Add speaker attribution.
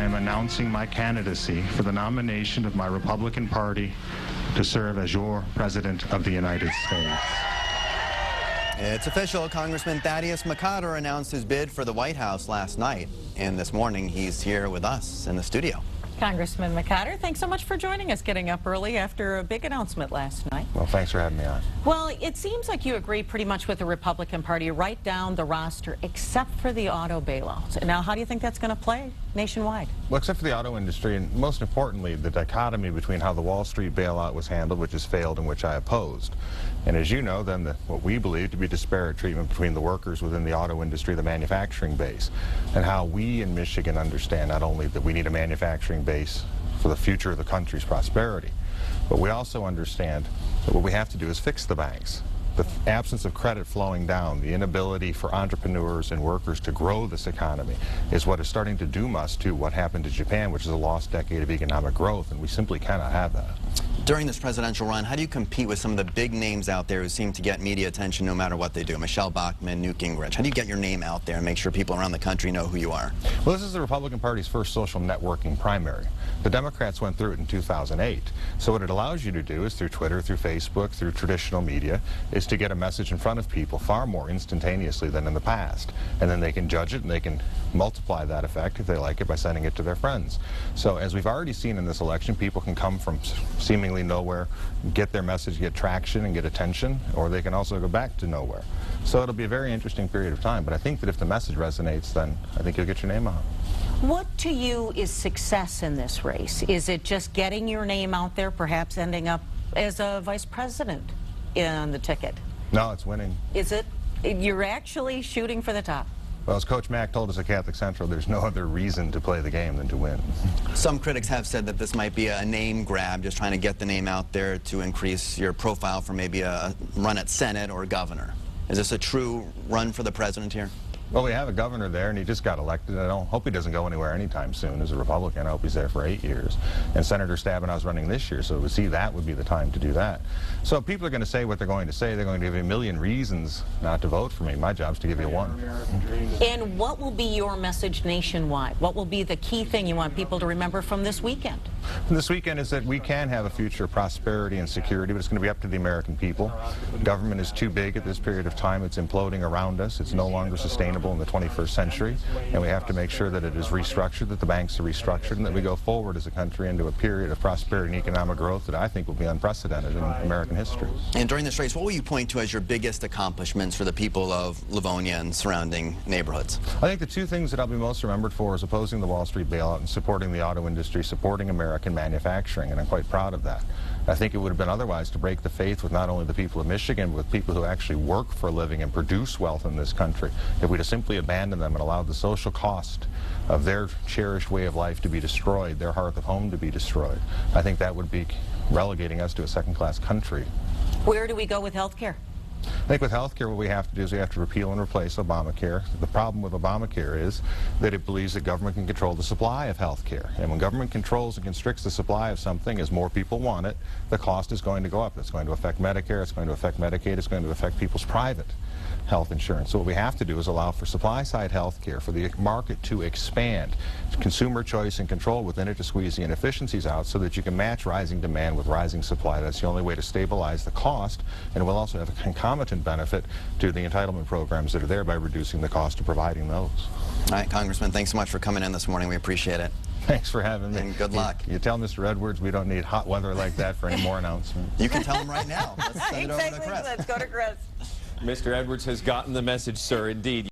Speaker 1: I am announcing my candidacy for the nomination of my Republican Party to serve as your President of the United States.
Speaker 2: It's official. Congressman Thaddeus McCotter announced his bid for the White House last night, and this morning he's here with us in the studio.
Speaker 3: Congressman McCotter, thanks so much for joining us, getting up early after a big announcement last night.
Speaker 4: Well, thanks for having me on.
Speaker 3: Well, it seems like you agree pretty much with the Republican Party right down the roster, except for the auto bailouts. Now, how do you think that's going to play nationwide?
Speaker 4: Well, except for the auto industry, and most importantly, the dichotomy between how the Wall Street bailout was handled, which has failed and which I opposed. And as you know, then what we believe to be disparate treatment between the workers within the auto industry, the manufacturing base, and how we in Michigan understand not only that we need a manufacturing base for the future of the country's prosperity, but we also understand that what we have to do is fix the banks. The absence of credit flowing down, the inability for entrepreneurs and workers to grow this economy is what is starting to doom us to what happened to Japan, which is a lost decade of economic growth, and we simply cannot have that.
Speaker 2: During this presidential run, how do you compete with some of the big names out there who seem to get media attention no matter what they do? Michelle Bachmann, Newt Gingrich. How do you get your name out there and make sure people around the country know who you are?
Speaker 4: Well, this is the Republican Party's first social networking primary. The Democrats went through it in 2008. So what it allows you to do is through Twitter, through Facebook, through traditional media, is to get a message in front of people far more instantaneously than in the past. And then they can judge it and they can multiply that effect if they like it by sending it to their friends. So as we've already seen in this election, people can come from seemingly nowhere, get their message, get traction and get attention, or they can also go back to nowhere. So it'll be a very interesting period of time, but I think that if the message resonates, then I think you'll get your name out.
Speaker 3: What to you is success in this race? Is it just getting your name out there, perhaps ending up as a vice president on the ticket?
Speaker 4: No, it's winning.
Speaker 3: Is it? You're actually shooting for the top.
Speaker 4: Well, as Coach Mack told us at Catholic Central, there's no other reason to play the game than to win.
Speaker 2: Some critics have said that this might be a name grab, just trying to get the name out there to increase your profile for maybe a run at Senate or governor. Is this a true run for the president here?
Speaker 4: Well, we have a governor there, and he just got elected. I don't hope he doesn't go anywhere anytime soon as a Republican. I hope he's there for 8 years. And Senator Stabenow's running this year, so to see that would be the time to do that. So people are going to say what they're going to say. They're going to give you a million reasons not to vote for me. My job's to give you one.
Speaker 3: And what will be your message nationwide? What will be the key thing you want people to remember from this weekend?
Speaker 4: From this weekend is that we can have a future of prosperity and security, but it's going to be up to the American people. Government is too big at this period of time. It's imploding around us. It's no longer sustainable in the 21st century, and we have to make sure that it is restructured, that the banks are restructured, and that we go forward as a country into a period of prosperity and economic growth that I think will be unprecedented in American history.
Speaker 2: And during this race, what will you point to as your biggest accomplishments for the people of Livonia and surrounding neighborhoods?
Speaker 4: I think the two things that I'll be most remembered for is opposing the Wall Street bailout and supporting the auto industry, supporting American manufacturing, and I'm quite proud of that. I think it would have been otherwise to break the faith with not only the people of Michigan, but with people who actually work for a living and produce wealth in this country. If we'd have simply abandoned them and allowed the social cost of their cherished way of life to be destroyed, their hearth of home to be destroyed, I think that would be relegating us to a second-class country.
Speaker 3: Where do we go with health care?
Speaker 4: I think with health care, what we have to do is we have to repeal and replace Obamacare. The problem with Obamacare is that it believes that government can control the supply of health care. And when government controls and constricts the supply of something, as more people want it, the cost is going to go up. It's going to affect Medicare, it's going to affect Medicaid, it's going to affect people's private health insurance. So what we have to do is allow for supply-side health care, for the market to expand, consumer choice and control within it to squeeze the inefficiencies out so that you can match rising demand with rising supply. That's the only way to stabilize the cost, and it will also have a concomitant benefit to the entitlement programs that are there by reducing the cost of providing those.
Speaker 2: All right, Congressman, thanks so much for coming in this morning. We appreciate it.
Speaker 4: Thanks for having me.
Speaker 2: And good luck.
Speaker 4: You tell Mr. Edwards we don't need hot weather like that for any more announcements.
Speaker 2: You can tell him right now. Let's send it over to Chris.
Speaker 3: Let's go to Chris.
Speaker 5: Mr. Edwards has gotten the message, sir, indeed.